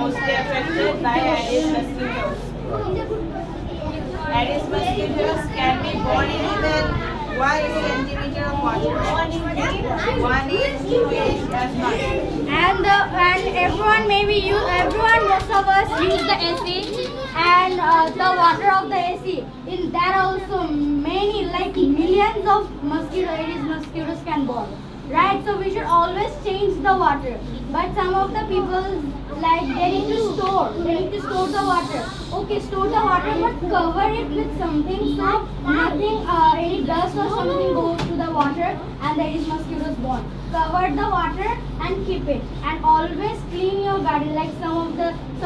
mostly affected by Aedes mosquitoes. Aedes mosquitoes can be born in even 1 centimeter of water. 1 inch, 2 inch, as much. And most of us use the AC and the water of the AC. In that also many, like millions of Aedes mosquitoes can born. Right, so we should always change the water. But some of the people, like, they need to store the water. Okay, store the water, but cover it with something so nothing, any dust or something goes to the water and there is mosquitoes born. Cover the water and keep it. And always clean your garden. Like some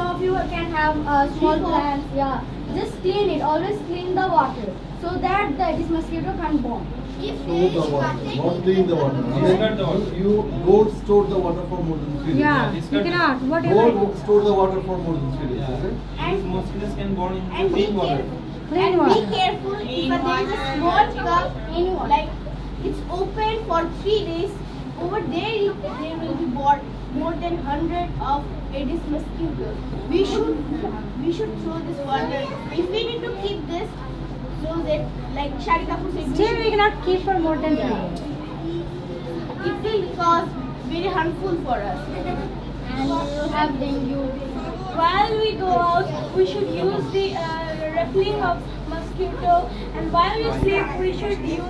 of you can have small plants. Yeah, just clean it. Always clean the water so that this mosquito can't born. Store the water, not clean the water. You don't store the water for more than 3 days. Yeah, you cannot. Don't store the water for more than 3 days. Okay? These mosquitoes can born in clean water. Clean water. Be careful if there is a small cup, like it's open for 3 days. Over there will be born more than 100 of Aedes mosquitoes. We should throw this water. If we need to keep this, close it, like Sharika said. Still, we cannot keep for more than 3 days. It will cause very harmful for us. And you have dengue. While we go out, we should use the repelling of mosquito, and while we sleep, we should use